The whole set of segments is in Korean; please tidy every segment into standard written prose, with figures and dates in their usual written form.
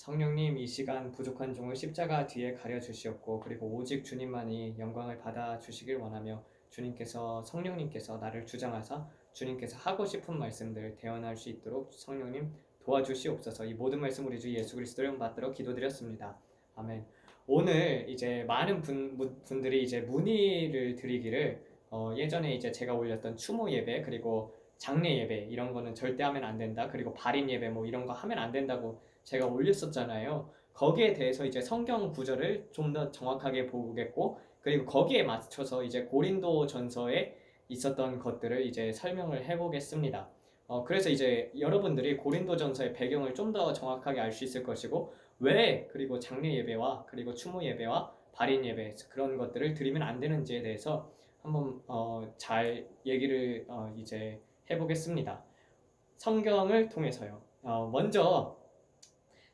성령님, 이 시간 부족한 종을 십자가 뒤에 가려 주시옵고, 그리고 오직 주님만이 영광을 받아 주시길 원하며, 성령님께서 나를 주장하사 주님께서 하고 싶은 말씀들 대언할 수 있도록 성령님 도와주시옵소서. 이 모든 말씀 우리 주 예수 그리스도를 이름 받들어 기도드렸습니다. 아멘. 오늘 이제 많은 분들이 이제 문의를 드리기를, 예전에 이제 제가 올렸던 추모 예배, 그리고 장례 예배 이런 거는 절대 하면 안 된다, 그리고 발인 예배 뭐 이런 거 하면 안 된다고 제가 올렸었잖아요. 거기에 대해서 이제 성경 구절을 좀 더 정확하게 보겠고, 그리고 거기에 맞춰서 이제 고린도 전서에 있었던 것들을 이제 설명을 해보겠습니다. 그래서 이제 여러분들이 고린도 전서의 배경을 좀 더 정확하게 알 수 있을 것이고, 왜 그리고 장례 예배와 그리고 추모 예배와 발인 예배 그런 것들을 드리면 안 되는지에 대해서 한번 잘 얘기를 이제 해보겠습니다. 성경을 통해서요. 먼저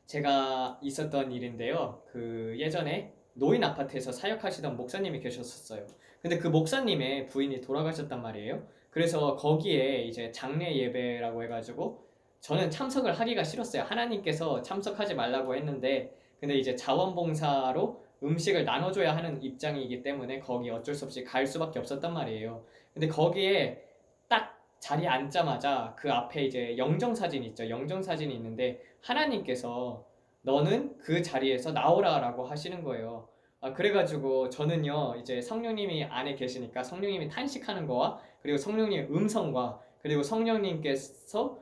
제가 있었던 일인데요. 그 예전에 노인 아파트에서 사역하시던 목사님이 계셨었어요. 근데 그 목사님의 부인이 돌아가셨단 말이에요. 그래서 거기에 이제 장례 예배라고 해가지고 저는 참석을 하기가 싫었어요. 하나님께서 참석하지 말라고 했는데, 근데 이제 자원봉사로 음식을 나눠줘야 하는 입장이기 때문에 거기 어쩔 수 없이 갈 수밖에 없었단 말이에요. 근데 거기에 딱 자리에 앉자마자 그 앞에 이제 영정사진이 있죠. 영정사진이 있는데 하나님께서 너는 그 자리에서 나오라라고 하시는 거예요. 그래가지고 저는요, 이제 성령님이 안에 계시니까 성령님이 탄식하는 거와 그리고 성령님의 음성과 그리고 성령님께서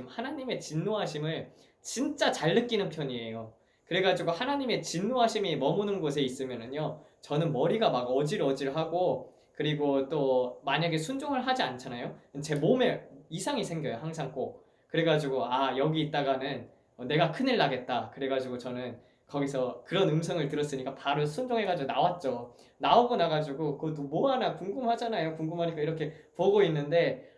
하나님의 진노하심을 진짜 잘 느끼는 편이에요. 그래가지고 하나님의 진노하심이 머무는 곳에 있으면은요, 저는 머리가 막 어질어질하고, 그리고 또 만약에 순종을 하지 않잖아요, 제 몸에 이상이 생겨요, 항상 꼭. 그래가지고 여기 있다가는 내가 큰일 나겠다. 그래가지고 저는 거기서 그런 음성을 들었으니까 바로 순종해가지고 나왔죠. 나오고 나가지고 그것도 뭐 하나 궁금하잖아요. 궁금하니까 이렇게 보고 있는데,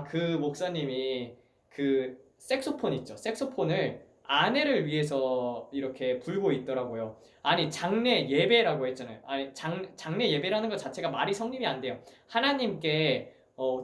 그 목사님이 그 색소폰 있죠. 색소폰을 아내를 위해서 이렇게 불고 있더라고요. 아니, 장례 예배라고 했잖아요. 아니, 장례 예배라는 것 자체가 말이 성립이 안 돼요. 하나님께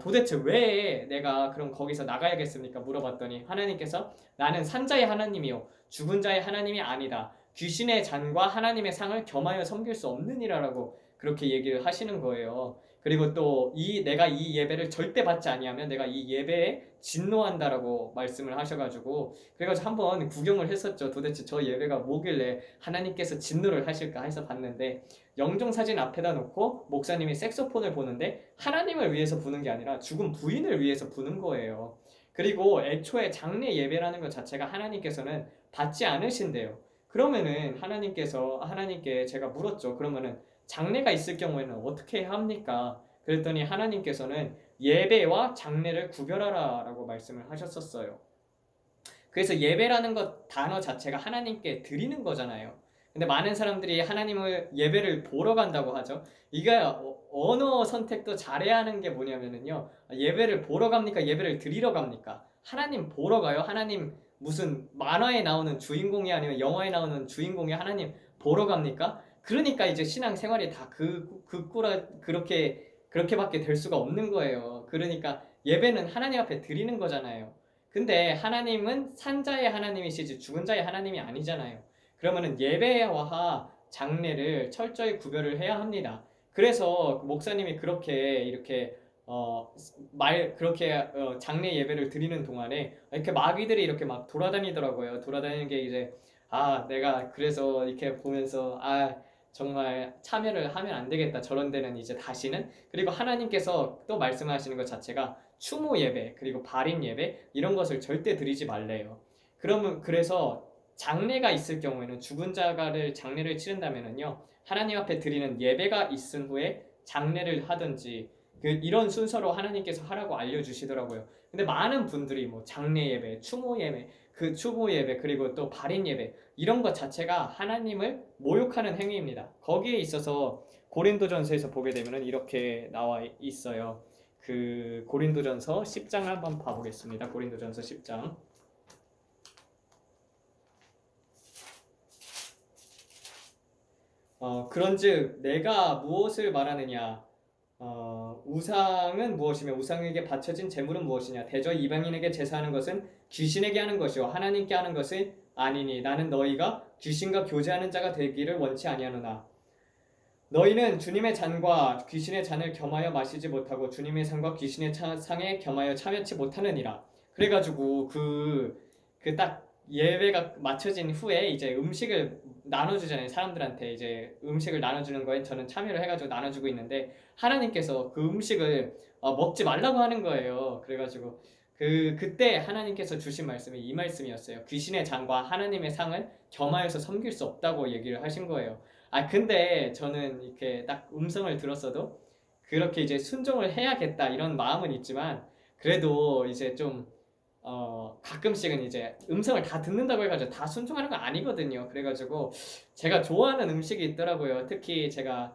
도대체 왜 내가 그럼 거기서 나가야겠습니까? 물어봤더니 하나님께서 나는 산자의 하나님이요 죽은 자의 하나님이 아니다. 귀신의 잔과 하나님의 상을 겸하여 섬길 수 없느니라라고 그렇게 얘기를 하시는 거예요. 그리고 또 내가 이 예배를 절대 받지 아니하면 내가 이 예배에 진노한다라고 말씀을 하셔가지고, 그래가지고 한번 구경을 했었죠. 도대체 저 예배가 뭐길래 하나님께서 진노를 하실까 해서 봤는데, 영정사진 앞에다 놓고 목사님이 색소폰을 보는데 하나님을 위해서 부는 게 아니라 죽은 부인을 위해서 부는 거예요. 그리고 애초에 장례 예배라는 것 자체가 하나님께서는 받지 않으신대요. 그러면은 하나님께 제가 물었죠. 그러면은 장례가 있을 경우에는 어떻게 해야 합니까? 그랬더니 하나님께서는 예배와 장례를 구별하라라고 말씀을 하셨었어요. 그래서 예배라는 것 단어 자체가 하나님께 드리는 거잖아요. 근데 많은 사람들이 하나님을 예배를 보러 간다고 하죠. 이게 언어 선택도 잘해야 하는 게 뭐냐면요, 예배를 보러 갑니까? 예배를 드리러 갑니까? 하나님 보러 가요? 하나님 무슨 만화에 나오는 주인공이 아니면 영화에 나오는 주인공이 하나님 보러 갑니까? 그러니까 이제 신앙 생활이 다 그렇게밖에 될 수가 없는 거예요. 그러니까 예배는 하나님 앞에 드리는 거잖아요. 근데 하나님은 산자의 하나님이시지 죽은 자의 하나님이 아니잖아요. 그러면은 예배와 장례를 철저히 구별을 해야 합니다. 그래서 목사님이 그렇게 이렇게 장례 예배를 드리는 동안에 이렇게 마귀들이 이렇게 막 돌아다니더라고요. 돌아다니는 게 이제 내가 그래서 이렇게 보면서 정말 참여를 하면 안 되겠다. 저런 데는 이제 다시는. 그리고 하나님께서 또 말씀하시는 것 자체가 추모 예배 그리고 발인 예배 이런 것을 절대 드리지 말래요. 그래서 장례가 있을 경우에는 죽은 자가를 장례를 치른다면은요, 하나님 앞에 드리는 예배가 있은 후에 장례를 하든지 이런 순서로 하나님께서 하라고 알려주시더라고요. 근데 많은 분들이 뭐 장례 예배, 추모 예배 그리고 또 발인 예배 이런 것 자체가 하나님을 모욕하는 행위입니다. 거기에 있어서 고린도전서에서 보게 되면은 이렇게 나와 있어요. 그 고린도전서 10장을 한번 봐보겠습니다. 고린도전서 10장. 그런즉 내가 무엇을 말하느냐? 우상은 무엇이며 우상에게 바쳐진 제물은 무엇이냐? 대저 이방인에게 제사하는 것은 귀신에게 하는 것이요 하나님께 하는 것은 아니니 나는 너희가 귀신과 교제하는 자가 되기를 원치 아니하노나 너희는 주님의 잔과 귀신의 잔을 겸하여 마시지 못하고 주님의 상과 귀신의 상에 겸하여 참여치 못하느니라. 그래가지고 그 딱 예배가 마쳐진 후에 이제 음식을 나눠주잖아요. 사람들한테 이제 음식을 나눠주는 거에 저는 참여를 해가지고 나눠주고 있는데 하나님께서 그 음식을 먹지 말라고 하는 거예요. 그래가지고 그때 하나님께서 주신 말씀이 이 말씀이었어요. 귀신의 잔과 하나님의 상을 겸하여서 섬길 수 없다고 얘기를 하신 거예요. 근데 저는 이렇게 딱 음성을 들었어도 그렇게 이제 순종을 해야겠다 이런 마음은 있지만 그래도 이제 좀 가끔씩은 이제 음성을 다 듣는다고 해가지고 다 순종하는 건 아니거든요. 그래가지고 제가 좋아하는 음식이 있더라고요. 특히 제가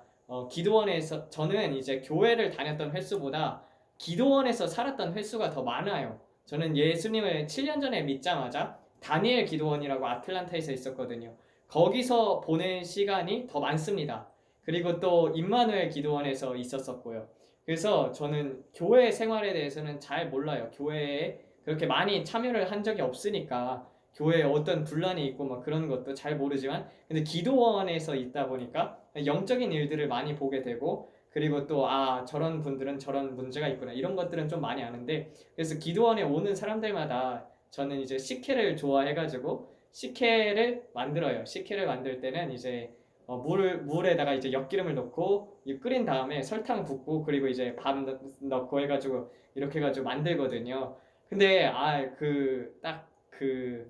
기도원에서 저는 이제 교회를 다녔던 횟수보다 기도원에서 살았던 횟수가 더 많아요. 저는 예수님을 7년 전에 믿자마자 다니엘 기도원이라고 아틀란타에서 있었거든요. 거기서 보낸 시간이 더 많습니다. 그리고 또 임마누엘 기도원에서 있었었고요. 그래서 저는 교회 생활에 대해서는 잘 몰라요. 교회에 그렇게 많이 참여를 한 적이 없으니까 교회에 어떤 분란이 있고 막 그런 것도 잘 모르지만 근데 기도원에서 있다 보니까 영적인 일들을 많이 보게 되고 그리고 또 저런 분들은 저런 문제가 있구나 이런 것들은 좀 많이 아는데 그래서 기도원에 오는 사람들마다 저는 이제 식혜를 좋아해가지고 식혜를 만들어요. 식혜를 만들 때는 이제 물에다가 이제 엿기름을 넣고 끓인 다음에 설탕 붓고 그리고 이제 밥 넣고 해가지고 이렇게 해가지고 만들거든요. 근데 그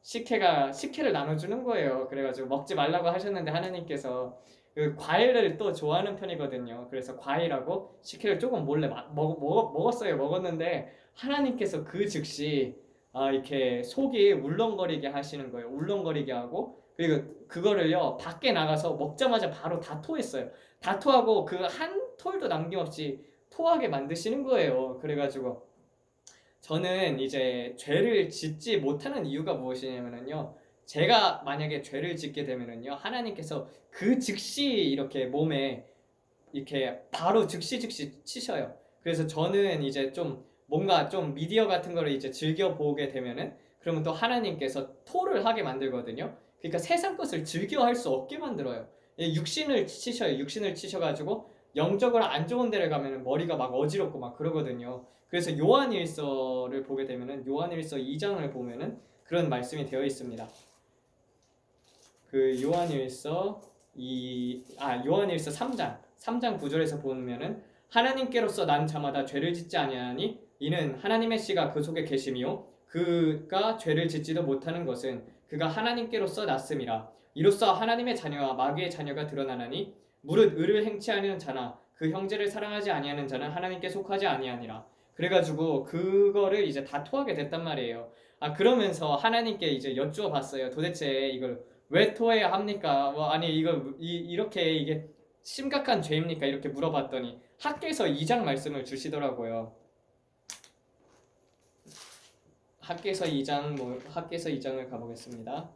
식혜를 나눠주는 거예요. 그래가지고 먹지 말라고 하셨는데 하나님께서 그 과일을 또 좋아하는 편이거든요. 그래서 과일하고 식혜를 조금 몰래 먹었어요. 먹었는데 하나님께서 그 즉시 이렇게 속이 울렁거리게 하시는 거예요. 울렁거리게 하고 그리고 그거를요 밖에 나가서 먹자마자 바로 다 토했어요. 다 토하고 그 한 톨도 남김없이 토하게 만드시는 거예요. 그래가지고 저는 이제 죄를 짓지 못하는 이유가 무엇이냐면요. 제가 만약에 죄를 짓게 되면은요. 하나님께서 그 즉시 이렇게 몸에 이렇게 바로 즉시 치셔요. 그래서 저는 이제 좀 뭔가 좀 미디어 같은 거를 이제 즐겨 보게 되면은 그러면 또 하나님께서 토를 하게 만들거든요. 그러니까 세상 것을 즐겨 할 수 없게 만들어요. 육신을 치셔요. 육신을 치셔가지고 영적으로 안 좋은 데를 가면은 머리가 막 어지럽고 막 그러거든요. 그래서 요한일서를 보게 되면은 요한일서 2장을 보면은 그런 말씀이 되어 있습니다. 그 요한일서 요한일서 3장 9절에서 보면은 하나님께로서 난 자마다 죄를 짓지 아니하니 이는 하나님의 씨가 그 속에 계심이요 그가 죄를 짓지도 못하는 것은 그가 하나님께로서 났음이라 이로써 하나님의 자녀와 마귀의 자녀가 드러나나니 무릇 의를 행치 아니하는 자나 그 형제를 사랑하지 아니하는 자는 하나님께 속하지 아니하니라. 그래가지고 그거를 이제 다 토하게 됐단 말이에요. 그러면서 하나님께 이제 여쭈어 봤어요. 도대체 이걸 왜 토해야 합니까? 아니 이렇게 이게 심각한 죄입니까? 이렇게 물어봤더니 학개서 2장 말씀을 주시더라고요. 학개서 2장을 가보겠습니다.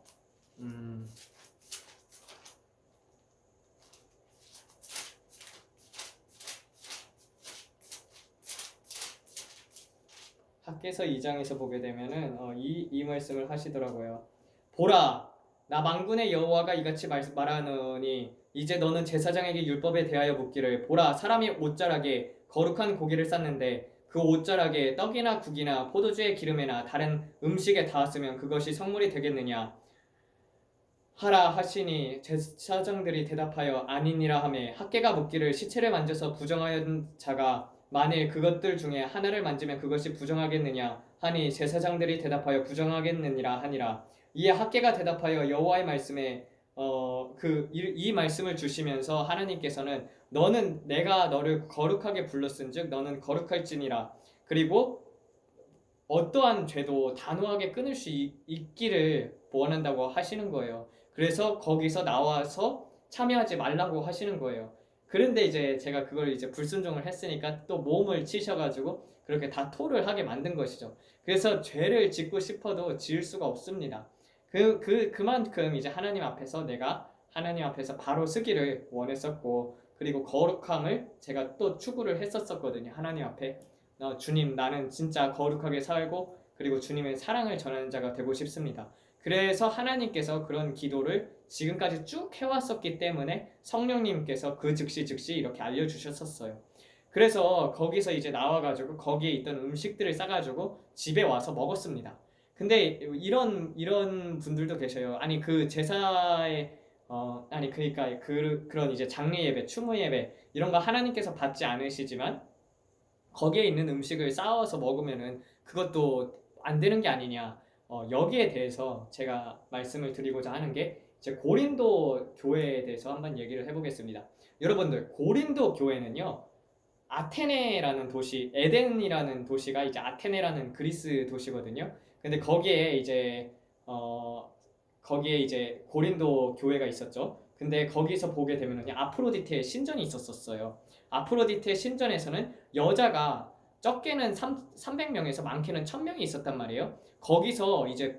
학개서 2장에서 보게 되면은 이 말씀을 하시더라고요. 보라, 나 만군의 여호와가 이같이 말하노니 이제 너는 제사장에게 율법에 대하여 묻기를 보라, 사람이 옷자락에 거룩한 고기를 쌌는데 그 옷자락에 떡이나 국이나 포도주의 기름이나 다른 음식에 닿았으면 그것이 성물이 되겠느냐 하라 하시니 제사장들이 대답하여 아니니라 하매 학개가 묻기를 시체를 만져서 부정하였던 자가 만일 그것들 중에 하나를 만지면 그것이 부정하겠느냐 하니 제사장들이 대답하여 부정하겠느니라 하니라. 이에 학개가 대답하여 여호와의 말씀에 이 말씀을 주시면서 하나님께서는 너는 내가 너를 거룩하게 불렀은즉 너는 거룩할지니라. 그리고 어떠한 죄도 단호하게 끊을 수 있기를 원한다고 하시는 거예요. 그래서 거기서 나와서 참여하지 말라고 하시는 거예요. 그런데 이제 제가 그걸 이제 불순종을 했으니까 또 몸을 치셔가지고 그렇게 다 토를 하게 만든 것이죠. 그래서 죄를 짓고 싶어도 지을 수가 없습니다. 그만큼 이제 하나님 앞에서 내가 하나님 앞에서 바로 서기를 원했었고 그리고 거룩함을 제가 또 추구를 했었거든요. 하나님 앞에 주님 나는 진짜 거룩하게 살고 그리고 주님의 사랑을 전하는 자가 되고 싶습니다. 그래서 하나님께서 그런 기도를 지금까지 쭉 해왔었기 때문에 성령님께서 그 즉시 이렇게 알려주셨었어요. 그래서 거기서 이제 나와가지고 거기에 있던 음식들을 싸가지고 집에 와서 먹었습니다. 근데 이런 분들도 계셔요. 아니 그 제사에 아니 그러니까 그런 이제 장례 예배, 추모 예배 이런 거 하나님께서 받지 않으시지만 거기에 있는 음식을 싸워서 먹으면은 그것도 안 되는 게 아니냐. 여기에 대해서 제가 말씀을 드리고자 하는 게 이제 고린도 교회에 대해서 한번 얘기를 해보겠습니다. 여러분들 고린도 교회는요. 아테네라는 도시, 에덴이라는 도시가 이제 아테네라는 그리스 도시거든요. 근데 거기에 이제 고린도 교회가 있었죠. 근데 거기서 보게 되면은 아프로디테의 신전이 있었어요. 아프로디테의 신전에서는 여자가 적게는 300명에서 많게는 1000명이 있었단 말이에요. 거기서 이제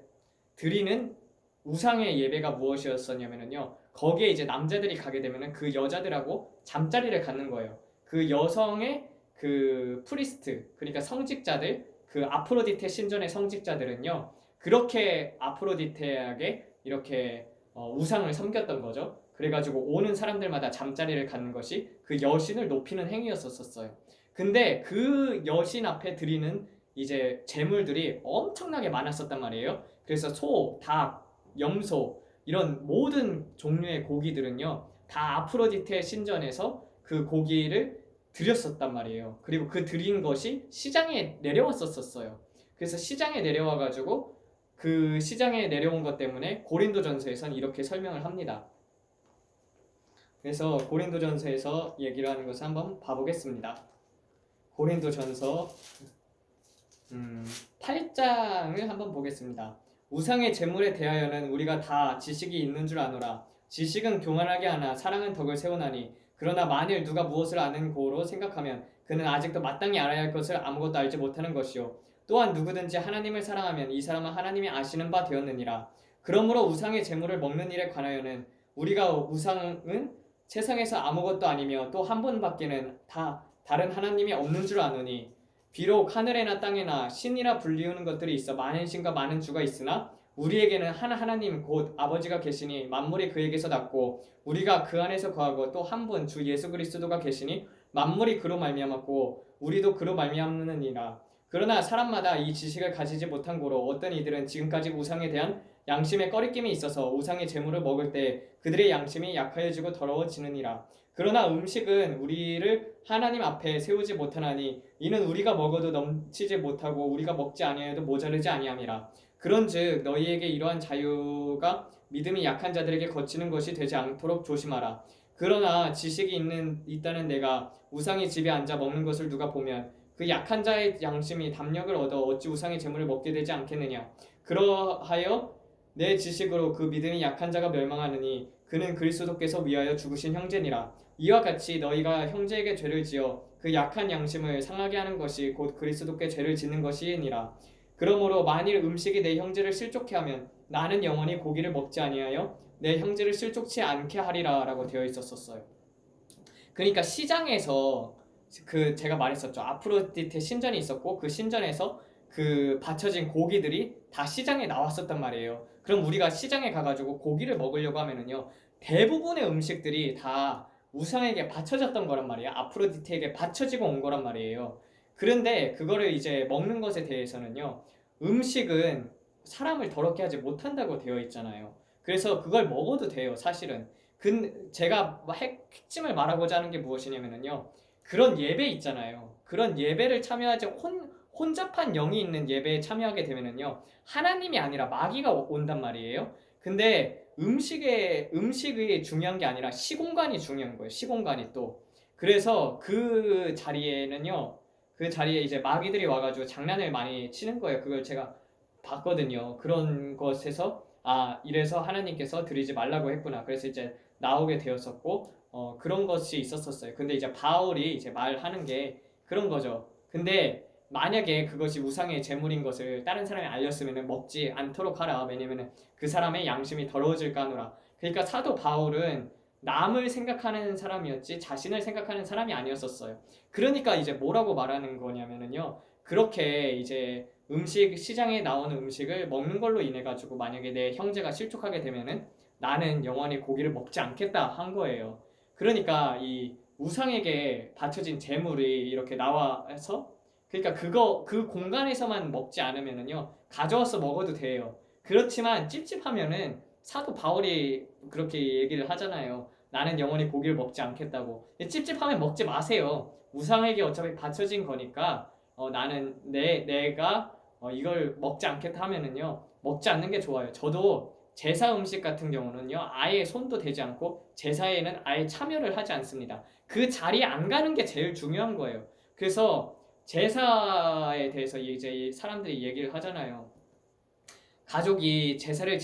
드리는 우상의 예배가 무엇이었었냐면요. 거기에 이제 남자들이 가게 되면은 그 여자들하고 잠자리를 갖는 거예요. 그 여성의 그 프리스트, 그러니까 성직자들, 그 아프로디테 신전의 성직자들은요. 그렇게 아프로디테에게 이렇게 우상을 섬겼던 거죠. 그래가지고 오는 사람들마다 잠자리를 갖는 것이 그 여신을 높이는 행위였었어요. 근데 그 여신 앞에 드리는 이제 제물들이 엄청나게 많았었단 말이에요. 그래서 소, 닭, 염소 이런 모든 종류의 고기들은요 다 아프로디테 신전에서 그 고기를 드렸었단 말이에요. 그리고 그 드린 것이 시장에 내려왔었어요. 그래서 시장에 내려와가지고 그 시장에 내려온 것 때문에 고린도전서에선 이렇게 설명을 합니다. 그래서 고린도전서에서 얘기를 하는 것을 한번 봐보겠습니다. 고린도전서 8장을 한번 보겠습니다. 우상의 제물에 대하여는 우리가 다 지식이 있는 줄 아노라. 지식은 교만하게 하나 사랑은 덕을 세우나니 그러나 만일 누가 무엇을 아는 고로 생각하면 그는 아직도 마땅히 알아야 할 것을 아무것도 알지 못하는 것이요 또한 누구든지 하나님을 사랑하면 이 사람은 하나님이 아시는 바 되었느니라. 그러므로 우상의 제물을 먹는 일에 관하여는 우리가 우상은 세상에서 아무것도 아니며 또 한 분밖에는 다른 하나님이 없는 줄 아노니 비록 하늘에나 땅에나 신이라 불리우는 것들이 있어 많은 신과 많은 주가 있으나 우리에게는 한 하나님 곧 아버지가 계시니 만물이 그에게서 났고 우리가 그 안에서 거하고 또 한 분 주 예수 그리스도가 계시니 만물이 그로 말미암았고 우리도 그로 말미암느니라. 그러나 사람마다 이 지식을 가지지 못한 고로 어떤 이들은 지금까지 우상에 대한 양심의 꺼리낌이 있어서 우상의 제물을 먹을 때 그들의 양심이 약하여지고 더러워지느니라. 그러나 음식은 우리를 하나님 앞에 세우지 못하나니 이는 우리가 먹어도 넘치지 못하고 우리가 먹지 아니하여도 모자르지 아니함이라. 그런즉 너희에게 이러한 자유가 믿음이 약한 자들에게 거치는 것이 되지 않도록 조심하라. 그러나 지식이 있다는 내가 우상의 집에 앉아 먹는 것을 누가 보면 그 약한 자의 양심이 담력을 얻어 어찌 우상의 제물을 먹게 되지 않겠느냐. 그러하여 내 지식으로 그 믿음이 약한 자가 멸망하느니 그는 그리스도께서 위하여 죽으신 형제니라. 이와 같이 너희가 형제에게 죄를 지어 그 약한 양심을 상하게 하는 것이 곧 그리스도께 죄를 짓는 것이니라. 그러므로 만일 음식이 내 형제를 실족케 하면 나는 영원히 고기를 먹지 아니하여 내 형제를 실족치 않게 하리라 라고 되어 있었어요. 그러니까 시장에서 그 제가 말했었죠. 아프로디테 신전이 있었고 그 신전에서 그 바쳐진 고기들이 다 시장에 나왔었단 말이에요. 그럼 우리가 시장에 가가지고 고기를 먹으려고 하면은요 대부분의 음식들이 다 우상에게 바쳐졌던 거란 말이에요. 아프로디테에게 바쳐지고 온 거란 말이에요. 그런데 그거를 이제 먹는 것에 대해서는요 음식은 사람을 더럽게 하지 못한다고 되어 있잖아요. 그래서 그걸 먹어도 돼요 사실은. 제가 핵심을 말하고자 하는 게 무엇이냐면요 그런 예배 있잖아요. 그런 예배를 참여하지 혼잡한 영이 있는 예배에 참여하게 되면은요 하나님이 아니라 마귀가 온단 말이에요. 근데 음식이 중요한 게 아니라 시공간이 중요한 거예요. 시공간이 또. 그래서 그 자리에 이제 마귀들이 와가지고 장난을 많이 치는 거예요. 그걸 제가 봤거든요. 그런 것에서 이래서 하나님께서 드리지 말라고 했구나. 그래서 이제 나오게 되었었고 그런 것이 있었어요. 근데 이제 바울이 이제 말하는 게 그런 거죠. 근데 만약에 그것이 우상의 제물인 것을 다른 사람이 알렸으면 먹지 않도록 하라. 왜냐면 그 사람의 양심이 더러워질까 하노라. 그러니까 사도 바울은 남을 생각하는 사람이었지 자신을 생각하는 사람이 아니었었어요. 그러니까 이제 뭐라고 말하는 거냐면요. 그렇게 이제 음식 시장에 나오는 음식을 먹는 걸로 인해 가지고 만약에 내 형제가 실족하게 되면은 나는 영원히 고기를 먹지 않겠다 한 거예요. 그러니까 이 우상에게 바쳐진 재물이 이렇게 나와서 그러니까 그 공간에서만 먹지 않으면은요 가져와서 먹어도 돼요. 그렇지만 찝찝하면은 사도 바울이 그렇게 얘기를 하잖아요. 나는 영원히 고기를 먹지 않겠다고. 찝찝하면 먹지 마세요. 우상에게 어차피 바쳐진 거니까 나는 내가 이걸 먹지 않겠다 하면은요 먹지 않는 게 좋아요. 저도 제사 음식 같은 경우는요 아예 손도 대지 않고 제사에는 아예 참여를 하지 않습니다. 그 자리에 안 가는 게 제일 중요한 거예요. 그래서 제사에 대해서 이제 사람들이 얘기를 하잖아요. 가족이 제사를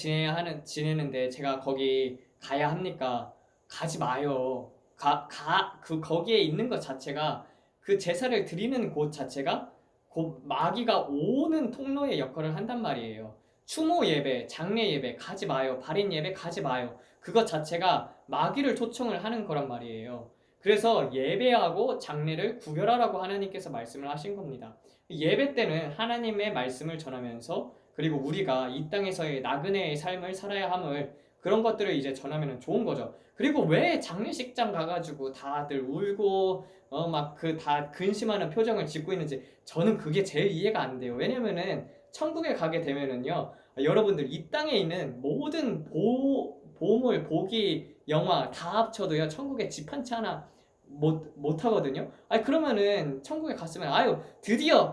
지내는데 제가 거기 가야 합니까? 가지 마요. 거기에 있는 것 자체가 그 제사를 드리는 곳 자체가 마귀가 오는 통로의 역할을 한단 말이에요. 추모 예배, 장례 예배 가지 마요. 발인 예배 가지 마요. 그것 자체가 마귀를 초청을 하는 거란 말이에요. 그래서 예배하고 장례를 구별하라고 하나님께서 말씀을 하신 겁니다. 예배 때는 하나님의 말씀을 전하면서 그리고 우리가 이 땅에서의 나그네의 삶을 살아야 함을 그런 것들을 이제 전하면 좋은 거죠. 그리고 왜 장례식장 가가지고 다들 울고 막 그 다 근심하는 표정을 짓고 있는지 저는 그게 제일 이해가 안 돼요. 왜냐면은 천국에 가게 되면은요 여러분들 이 땅에 있는 모든 보물, 보기, 영화 다 합쳐도요 천국에 집 한 채 하나 못 하거든요. 아니 그러면은 천국에 갔으면 아유 드디어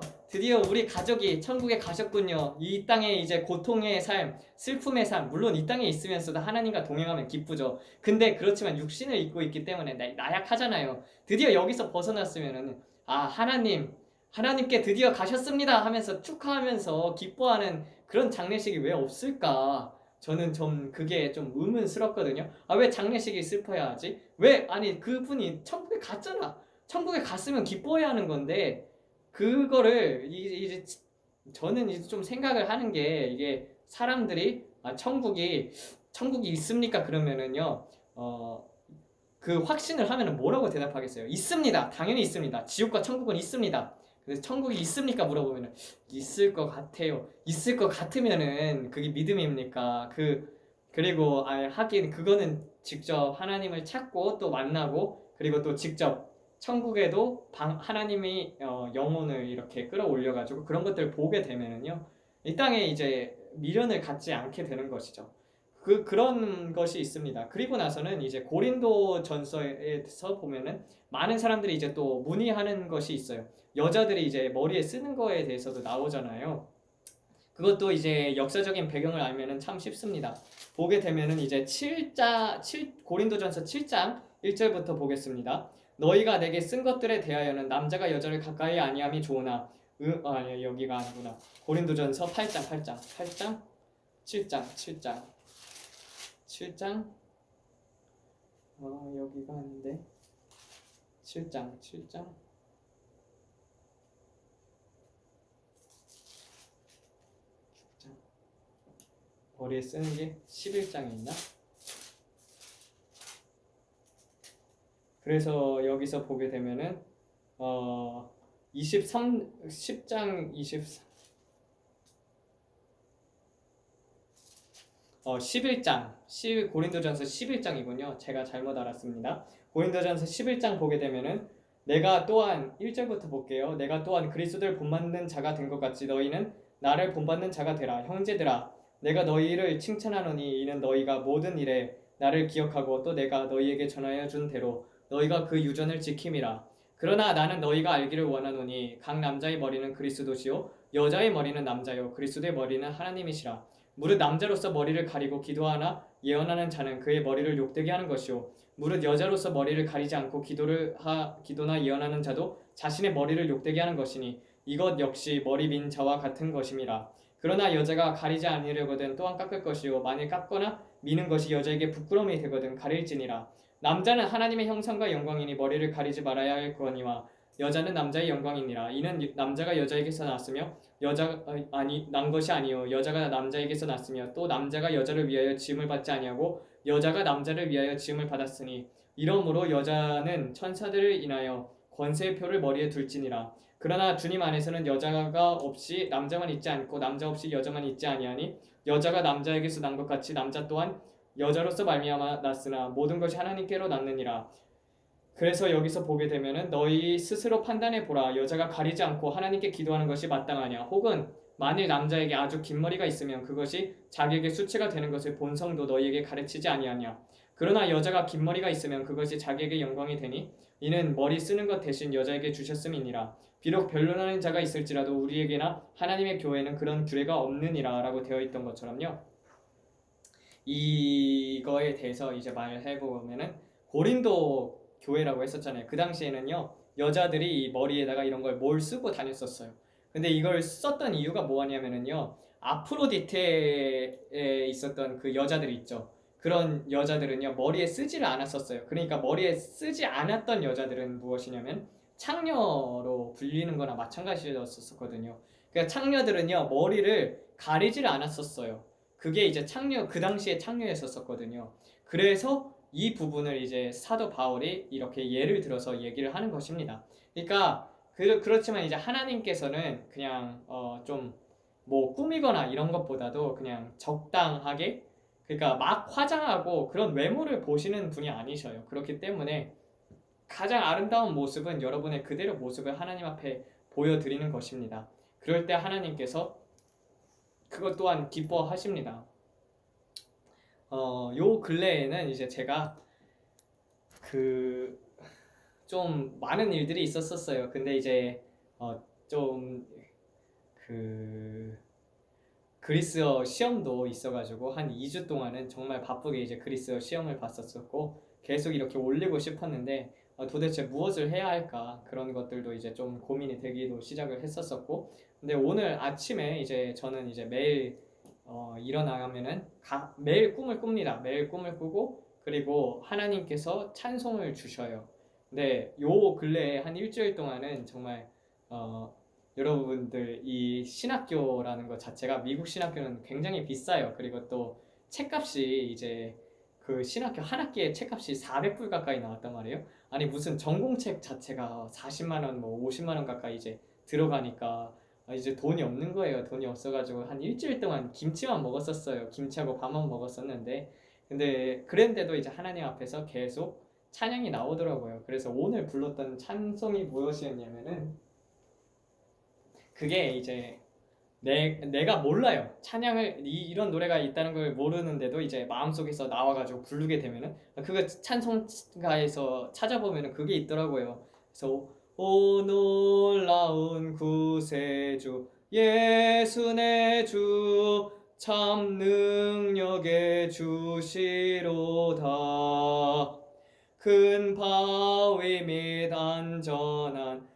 우리 가족이 천국에 가셨군요. 이 땅에 이제 고통의 삶, 슬픔의 삶, 물론 이 땅에 있으면서도 하나님과 동행하면 기쁘죠. 근데 그렇지만 육신을 입고 있기 때문에 나약하잖아요. 드디어 여기서 벗어났으면은 아 하나님께 드디어 가셨습니다 하면서 축하하면서 기뻐하는 그런 장례식이 왜 없을까? 저는 좀 그게 좀 의문스럽거든요. 아 왜 장례식이 슬퍼야 하지? 왜 아니 그분이 천국에 갔잖아. 천국에 갔으면 기뻐해야 하는 건데 그거를 이제 저는 이제 좀 생각을 하는 게 이게 사람들이 천국이 있습니까? 그러면은요 그 확신을 하면은 뭐라고 대답하겠어요? 있습니다. 당연히 있습니다. 지옥과 천국은 있습니다. 그래서 천국이 있습니까? 물어보면은 있을 것 같아요. 있을 것 같으면은 그게 믿음입니까? 그리고 하긴 그거는 직접 하나님을 찾고 또 만나고 그리고 또 직접 천국에도 하나님이 영혼을 이렇게 끌어올려가지고 그런 것들을 보게 되면은요 이 땅에 이제 미련을 갖지 않게 되는 것이죠. 그런 것이 있습니다. 그리고 나서는 이제 고린도 전서에서 보면은 많은 사람들이 이제 또 문의하는 것이 있어요. 여자들이 이제 머리에 쓰는 거에 대해서도 나오잖아요. 그것도 이제 역사적인 배경을 알면은 참 쉽습니다. 보게 되면은 이제 고린도전서 7장 1절부터 보겠습니다. 너희가 내게 쓴 것들에 대하여는 남자가 여자를 가까이 아니함이 좋으나 아니 여기가 아니구나. 고린도전서 8장 7장 여기가 아닌데 7장 머리에 쓰는 게 11장이 있나? 그래서 여기서 보게 되면은 10장 23 11장 고린도전서 11장이군요. 제가 잘못 알았습니다. 고린도전서 11장 보게 되면은 내가 또한 1절부터 볼게요. 내가 또한 그리스도를 본받는 자가 된 것 같이 너희는 나를 본받는 자가 되라. 형제들아 내가 너희를 칭찬하노니 이는 너희가 모든 일에 나를 기억하고 또 내가 너희에게 전하여 준 대로 너희가 그 유전을 지킴이라. 그러나 나는 너희가 알기를 원하노니 각 남자의 머리는 그리스도시요 여자의 머리는 남자요 그리스도의 머리는 하나님이시라. 무릇 남자로서 머리를 가리고 기도하나 예언하는 자는 그의 머리를 욕되게 하는 것이요 무릇 여자로서 머리를 가리지 않고 기도나 예언하는 자도 자신의 머리를 욕되게 하는 것이니 이것 역시 머리 민 자와 같은 것임이라. 그러나 여자가 가리지 아니려거든 또한 깎을 것이요 만일 깎거나 미는 것이 여자에게 부끄러움이 되거든 가릴지니라. 남자는 하나님의 형상과 영광이니 머리를 가리지 말아야 할 거니와 여자는 남자의 영광이니라. 이는 남자가 여자에게서 났으며 난 것이 아니요 여자가 남자에게서 났으며 또 남자가 여자를 위하여 지음을 받지 아니하고 여자가 남자를 위하여 지음을 받았으니 이러므로 여자는 천사들을 인하여 권세의 표를 머리에 둘지니라. 그러나 주님 안에서는 여자가 없이 남자만 있지 않고 남자 없이 여자만 있지 아니하니 여자가 남자에게서 난 것 같이 남자 또한 여자로서 말미암아 났으나 모든 것이 하나님께로 났느니라. 그래서 여기서 보게 되면은 너희 스스로 판단해 보라. 여자가 가리지 않고 하나님께 기도하는 것이 마땅하냐? 혹은 만일 남자에게 아주 긴 머리가 있으면 그것이 자기에게 수치가 되는 것을 본성도 너희에게 가르치지 아니하냐? 그러나 여자가 긴 머리가 있으면 그것이 자기에게 영광이 되니 이는 머리 쓰는 것 대신 여자에게 주셨음이니라. 비록 변론하는 자가 있을지라도 우리에게나 하나님의 교회는 그런 규례가 없느니라 라고 되어 있던 것처럼요. 이거에 대해서 이제 말을 해보면은 고린도 교회라고 했었잖아요. 그 당시에는요, 여자들이 이 머리에다가 이런 걸 뭘 쓰고 다녔었어요. 근데 이걸 썼던 이유가 뭐냐면은요, 아프로디테에 있었던 그 여자들 있죠. 그런 여자들은요, 머리에 쓰지를 않았었어요. 그러니까 머리에 쓰지 않았던 여자들은 무엇이냐면 창녀로 불리는 거나 마찬가지였었거든요. 그러니까 창녀들은요, 머리를 가리지를 않았었어요. 그게 이제 창녀, 그 당시에 창녀였었거든요. 그래서 이 부분을 이제 사도 바울이 이렇게 예를 들어서 얘기를 하는 것입니다. 그러니까 그렇지만 이제 하나님께서는 그냥 좀 뭐 꾸미거나 이런 것보다도 그냥 적당하게, 그러니까 막 화장하고 그런 외모를 보시는 분이 아니셔요. 그렇기 때문에 가장 아름다운 모습은 여러분의 그대로 모습을 하나님 앞에 보여드리는 것입니다. 그럴 때 하나님께서 그것 또한 기뻐하십니다. 요 근래에는 이제 제가 그 좀 많은 일들이 있었었어요. 근데 이제 좀 그 그리스어 시험도 있어가지고 한 2주 동안은 정말 바쁘게 이제 그리스어 시험을 봤었었고 계속 이렇게 올리고 싶었는데 도대체 무엇을 해야 할까 그런 것들도 이제 좀 고민이 되기도 시작을 했었었고, 근데 오늘 아침에 이제 저는 이제 매일 일어나면은 매일 꿈을 꿉니다. 매일 꿈을 꾸고 그리고 하나님께서 찬송을 주셔요. 근데 요 근래에 한 일주일 동안은 정말 여러분들 이 신학교라는 것 자체가 미국 신학교는 굉장히 비싸요. 그리고 또 책값이 이제 그 신학교 한 학기에 책값이 400불 가까이 나왔단 말이에요. 아니 무슨 전공책 자체가 40만 원, 뭐 50만 원 가까이 이제 들어가니까 이제 돈이 없는 거예요. 돈이 없어가지고 한 일주일 동안 김치만 먹었었어요. 김치하고 밥만 먹었었는데, 근데 그랬는데도 이제 하나님 앞에서 계속 찬양이 나오더라고요. 그래서 오늘 불렀던 찬송이 무엇이었냐면은 그게 이제 내가 몰라요. 찬양을 이런 노래가 있다는 걸 모르는데도 이제 마음속에서 나와가지고 부르게 되면은 그거 찬송가에서 찾아보면은 그게 있더라고요. 그래서 오 놀라운 구세주 예수 내 주 참 능력의 주시로다. 큰 바위 및 안전한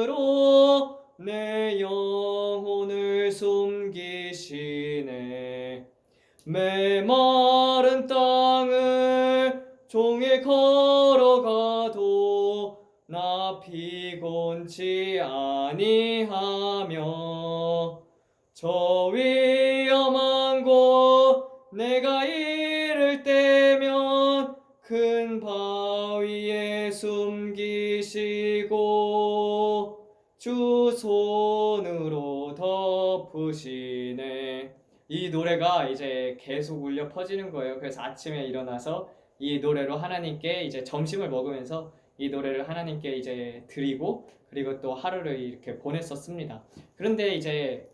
그곳으로 내 영혼을 숨기시네. 메마른 땅을 종일 걸어가도 나 피곤치 아니하며 저 위험한 곳 내가 이를 때면 큰 바위에 숨기시고 주 손으로 덮으시네. 이 노래가 이제 계속 울려 퍼지는 거예요. 그래서 아침에 일어나서 이 노래로 하나님께 이제 점심을 먹으면서 이 노래를 하나님께 이제 드리고 그리고 또 하루를 이렇게 보냈었습니다. 그런데 이제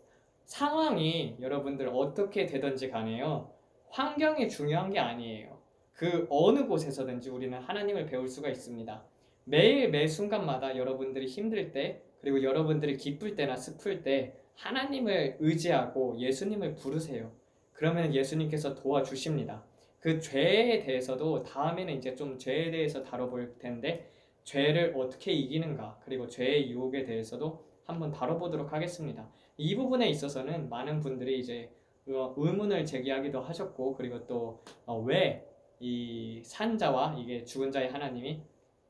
상황이 여러분들 어떻게 되든지 간에요, 환경이 중요한 게 아니에요. 그 어느 곳에서든지 우리는 하나님을 배울 수가 있습니다. 매일 매 순간마다 여러분들이 힘들 때 그리고 여러분들이 기쁠 때나 슬플 때 하나님을 의지하고 예수님을 부르세요. 그러면 예수님께서 도와주십니다. 그 죄에 대해서도 다음에는 이제 좀 죄에 대해서 다뤄볼 텐데 죄를 어떻게 이기는가 그리고 죄의 유혹에 대해서도 한번 다뤄보도록 하겠습니다. 이 부분에 있어서는 많은 분들이 이제 의문을 제기하기도 하셨고, 그리고 또 왜 이 산자와 이게 죽은 자의 하나님이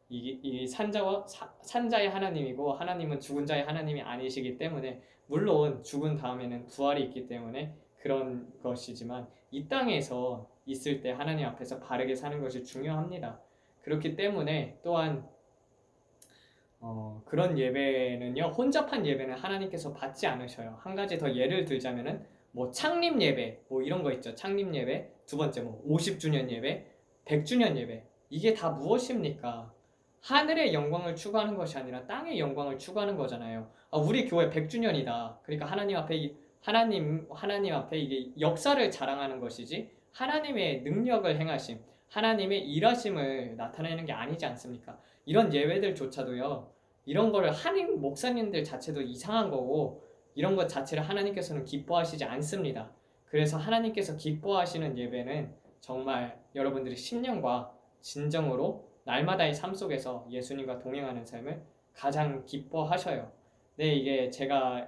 이 산자와 산자의 하나님이고 하나님은 죽은 자의 하나님이 아니시기 때문에, 물론 죽은 다음에는 부활이 있기 때문에 그런 것이지만 이 땅에서 있을 때 하나님 앞에서 바르게 사는 것이 중요합니다. 그렇기 때문에 또한 그런 예배는요, 혼잡한 예배는 하나님께서 받지 않으셔요. 한 가지 더 예를 들자면은 뭐 창립 예배 뭐 이런 거 있죠. 창립 예배, 두 번째 뭐 50주년 예배, 100주년 예배. 이게 다 무엇입니까? 하늘의 영광을 추구하는 것이 아니라 땅의 영광을 추구하는 거잖아요. 우리 교회 100주년이다. 그러니까 하나님 앞에 이게 역사를 자랑하는 것이지 하나님의 능력을 행하심, 하나님의 일하심을 나타내는 게 아니지 않습니까? 이런 예배들조차도요. 이런 거를 한인 목사님들 자체도 이상한 거고 이런 것 자체를 하나님께서는 기뻐하시지 않습니다. 그래서 하나님께서 기뻐하시는 예배는 정말 여러분들이 신령과 진정으로 날마다의 삶 속에서 예수님과 동행하는 삶을 가장 기뻐하셔요. 네, 이게 제가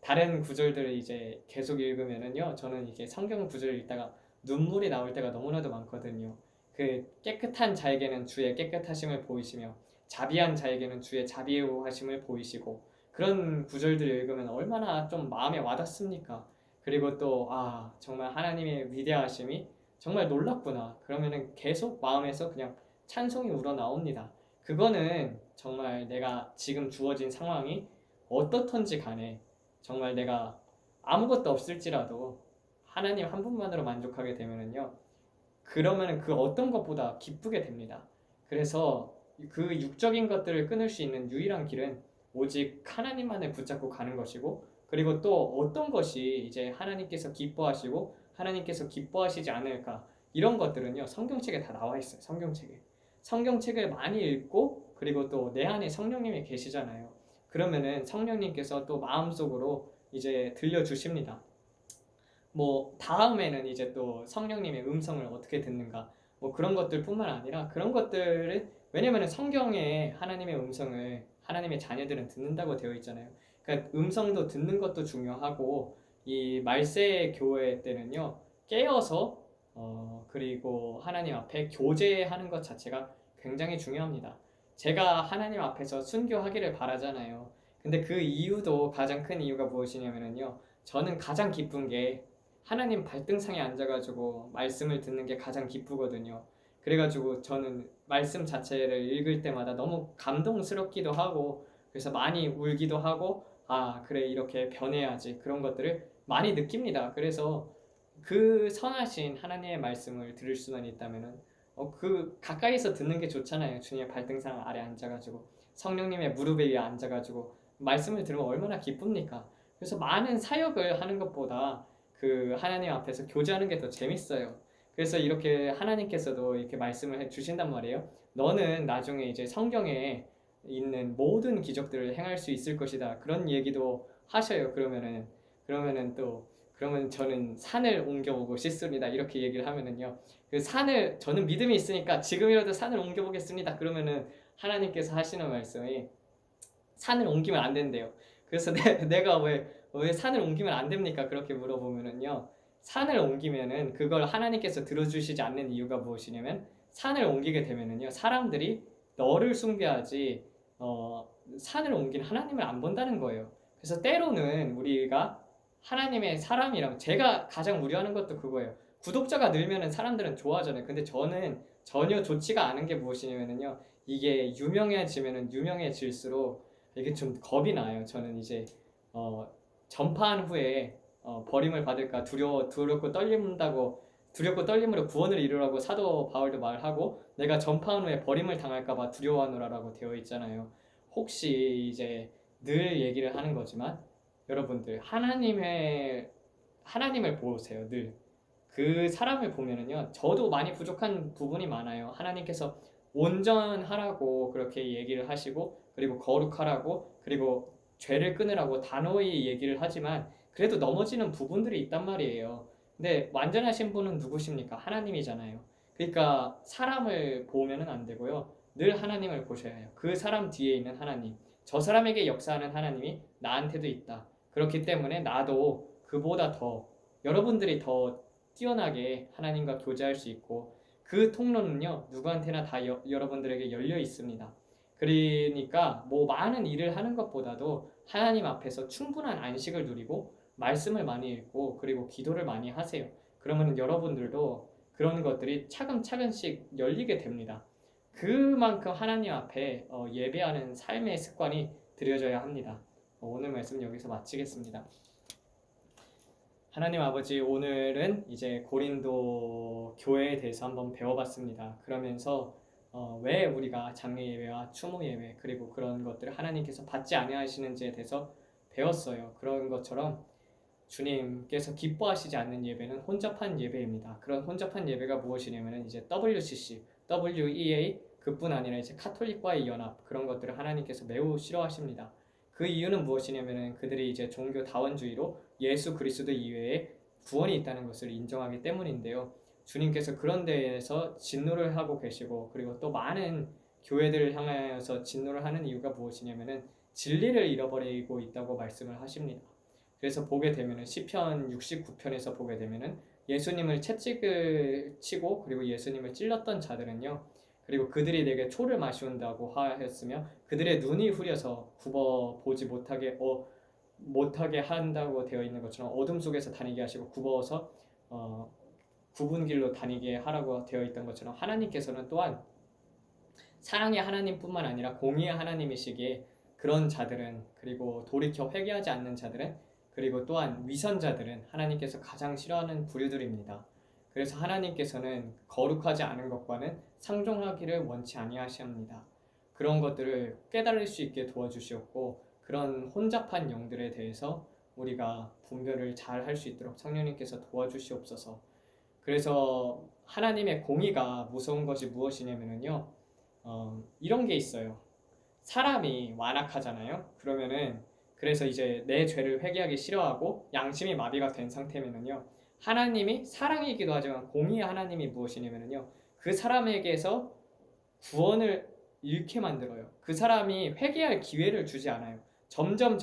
다른 구절들을 이제 계속 읽으면은요, 저는 이게 성경 구절을 읽다가 눈물이 나올 때가 너무나도 많거든요. 그 깨끗한 자에게는 주의 깨끗하심을 보이시며 자비한 자에게는 주의 자비하심을 보이시고 그런 구절들을 읽으면 얼마나 좀 마음에 와닿습니까? 그리고 또 정말 하나님의 위대하심이 정말 놀랍구나. 그러면은 계속 마음에서 그냥 찬송이 우러나옵니다. 그거는 정말 내가 지금 주어진 상황이 어떻던지 간에 정말 내가 아무것도 없을지라도 하나님 한 분만으로 만족하게 되면은요. 그러면은 그 어떤 것보다 기쁘게 됩니다. 그래서 그 육적인 것들을 끊을 수 있는 유일한 길은 오직 하나님만을 붙잡고 가는 것이고, 그리고 또 어떤 것이 이제 하나님께서 기뻐하시고 하나님께서 기뻐하시지 않을까, 이런 것들은요 성경책에 다 나와 있어요. 성경책을 많이 읽고, 그리고 또 내 안에 성령님이 계시잖아요. 그러면은 성령님께서 또 마음속으로 이제 들려주십니다. 뭐 다음에는 이제 또 성령님의 음성을 어떻게 듣는가, 뭐 그런 것들뿐만 아니라 그런 것들을, 왜냐면은 성경에 하나님의 음성을 하나님의 자녀들은 듣는다고 되어 있잖아요. 그러니까 음성도 듣는 것도 중요하고, 이 말세 교회 때는요 깨어서 그리고 하나님 앞에 교제하는 것 자체가 굉장히 중요합니다. 제가 하나님 앞에서 순교하기를 바라잖아요. 근데 그 이유도, 가장 큰 이유가 무엇이냐면요, 저는 가장 기쁜 게 하나님 발등상에 앉아가지고 말씀을 듣는 게 가장 기쁘거든요. 그래가지고 저는 말씀 자체를 읽을 때마다 너무 감동스럽기도 하고, 그래서 많이 울기도 하고, 그래, 이렇게 변해야지, 그런 것들을 많이 느낍니다. 그래서 그 선하신 하나님의 말씀을 들을 수만 있다면은 그 가까이서 듣는 게 좋잖아요. 주님의 발등상 아래 앉아가지고 성령님의 무릎 위에 앉아가지고 말씀을 들으면 얼마나 기쁩니까? 그래서 많은 사역을 하는 것보다 그 하나님 앞에서 교제하는 게 더 재밌어요. 그래서 이렇게 하나님께서도 이렇게 말씀을 해 주신단 말이에요. 너는 나중에 이제 성경에 있는 모든 기적들을 행할 수 있을 것이다. 그런 얘기도 하셔요. 그러면은 또 그러면 저는 산을 옮겨보고 싶습니다. 이렇게 얘기를 하면은요. 그 산을, 저는 믿음이 있으니까 지금이라도 산을 옮겨보겠습니다. 그러면은 하나님께서 하시는 말씀이 산을 옮기면 안 된대요. 그래서 내가 왜 산을 옮기면 안 됩니까? 그렇게 물어보면은요. 산을 옮기면은 그걸 하나님께서 들어주시지 않는 이유가 무엇이냐면, 산을 옮기게 되면은요. 사람들이 너를 숭배하지 산을 옮긴 하나님을 안 본다는 거예요. 그래서 때로는 우리가 하나님의 사람이라면, 제가 가장 우려하는 것도 그거예요. 구독자가 늘면은 사람들은 좋아하잖아요. 근데 저는 전혀 좋지가 않은 게 무엇이냐면요. 이게 유명해지면은 유명해질수록 이게 좀 겁이 나요. 저는 이제 전파한 후에 버림을 받을까 두렵고 떨림으로 구원을 이루라고 사도 바울도 말하고, 내가 전파한 후에 버림을 당할까봐 두려워하노라라고 되어 있잖아요. 혹시 이제 늘 얘기를 하는 거지만, 여러분들 하나님을 보세요. 늘 그 사람을 보면은요, 저도 많이 부족한 부분이 많아요. 하나님께서 온전하라고 그렇게 얘기를 하시고, 그리고 거룩하라고, 그리고 죄를 끊으라고 단호히 얘기를 하지만 그래도 넘어지는 부분들이 있단 말이에요. 근데 완전하신 분은 누구십니까? 하나님이잖아요. 그러니까 사람을 보면은 안 되고요. 늘 하나님을 보셔야 해요. 그 사람 뒤에 있는 하나님, 저 사람에게 역사하는 하나님이 나한테도 있다. 그렇기 때문에 나도 그보다 더, 여러분들이 더 뛰어나게 하나님과 교제할 수 있고, 그 통로는요 누구한테나 다 여러분들에게 열려 있습니다. 그러니까 뭐 많은 일을 하는 것보다도 하나님 앞에서 충분한 안식을 누리고 말씀을 많이 읽고 그리고 기도를 많이 하세요. 그러면 여러분들도 그런 것들이 차근차근씩 열리게 됩니다. 그만큼 하나님 앞에 예배하는 삶의 습관이 들여져야 합니다. 오늘 말씀 여기서 마치겠습니다. 하나님 아버지, 오늘은 이제 고린도 교회에 대해서 한번 배워봤습니다. 그러면서 왜 우리가 장례 예배와 추모 예배 그리고 그런 것들을 하나님께서 받지 아니하시는지에 대해서 배웠어요. 그런 것처럼 주님께서 기뻐하시지 않는 예배는 혼잡한 예배입니다. 그런 혼잡한 예배가 무엇이냐면은 이제 WCC, WEA 그뿐 아니라 이제 카톨릭과의 연합 그런 것들을 하나님께서 매우 싫어하십니다. 그 이유는 무엇이냐면은 그들이 이제 종교 다원주의로 예수 그리스도 이외에 구원이 있다는 것을 인정하기 때문인데요. 주님께서 그런 데에서 진노를 하고 계시고 그리고 또 많은 교회들을 향하여서 진노를 하는 이유가 무엇이냐면은 진리를 잃어버리고 있다고 말씀을 하십니다. 그래서 보게 되면은 시편 69편에서 보게 되면은 예수님을 채찍을 치고 그리고 예수님을 찔렀던 자들은요. 그리고 그들이 내게 초를 마시운다고 하였으며 그들의 눈이 후려서 굽어 보지 못하게 한다고 되어 있는 것처럼 어둠 속에서 다니게 하시고 굽어서 굽은 길로 다니게 하라고 되어 있던 것처럼 하나님께서는 또한 사랑의 하나님뿐만 아니라 공의의 하나님이시기에 그런 자들은 그리고 돌이켜 회개하지 않는 자들은 그리고 또한 위선자들은 하나님께서 가장 싫어하는 부류들입니다. 그래서 하나님께서는 거룩하지 않은 것과는 상종하기를 원치 아니하시옵니다. 그런 것들을 깨달을 수 있게 도와주시옵고 그런 혼잡한 영들에 대해서 우리가 분별을 잘 할 수 있도록 성령님께서 도와주시옵소서. 그래서 하나님의 공의가 무서운 것이 무엇이냐면요. 이런 게 있어요. 사람이 완악하잖아요. 그러면은 그래서 이제 내 죄를 회개하기 싫어하고 양심이 마비가 된 상태면은요. 하나님이 사랑이기도 하지만 공의의 하나님이 무엇이냐면요. 그 사람에게서 구원을 잃게 만들어요. 그 사람이 회개할 기회를 주지 않아요. 점점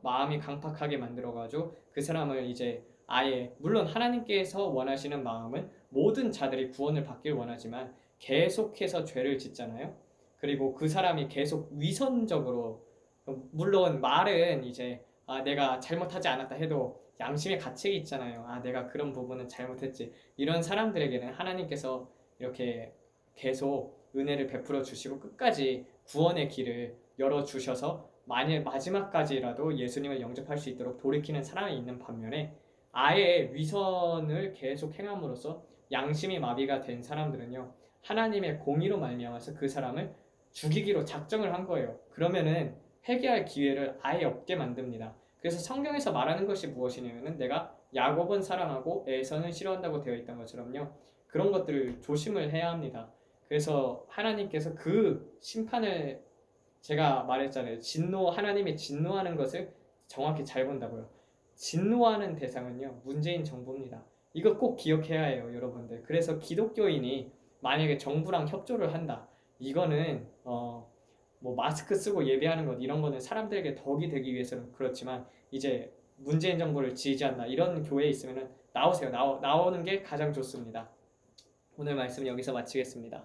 마음이 강팍하게 만들어가지고 그 사람을 이제 아예 물론 하나님께서 원하시는 마음은 모든 자들이 구원을 받길 원하지만 계속해서 죄를 짓잖아요. 그리고 그 사람이 계속 위선적으로 물론 말은 이제 내가 잘못하지 않았다 해도 양심의 가책이 있잖아요. 내가 그런 부분은 잘못했지. 이런 사람들에게는 하나님께서 이렇게 계속 은혜를 베풀어 주시고 끝까지 구원의 길을 열어 주셔서 만일 마지막까지라도 예수님을 영접할 수 있도록 돌이키는 사람이 있는 반면에 아예 위선을 계속 행함으로써 양심이 마비가 된 사람들은요. 하나님의 공의로 말미암아서 그 사람을 죽이기로 작정을 한 거예요. 그러면은 회개할 기회를 아예 없게 만듭니다. 그래서 성경에서 말하는 것이 무엇이냐면은 내가 야곱은 사랑하고 에서는 싫어한다고 되어 있던 것처럼요. 그런 것들을 조심을 해야 합니다. 그래서 하나님께서 그 심판을 제가 말했잖아요. 하나님이 진노하는 것을 정확히 잘 본다고요. 진노하는 대상은요. 문재인 정부입니다. 이거 꼭 기억해야 해요, 여러분들. 그래서 기독교인이 만약에 정부랑 협조를 한다. 이거는 뭐 마스크 쓰고 예배하는 것 이런 거는 사람들에게 덕이 되기 위해서는 그렇지만 이제 문재인 정부를 지지한다. 이런 교회에 있으면은 나오세요. 나오는 게 가장 좋습니다. 오늘 말씀 여기서 마치겠습니다.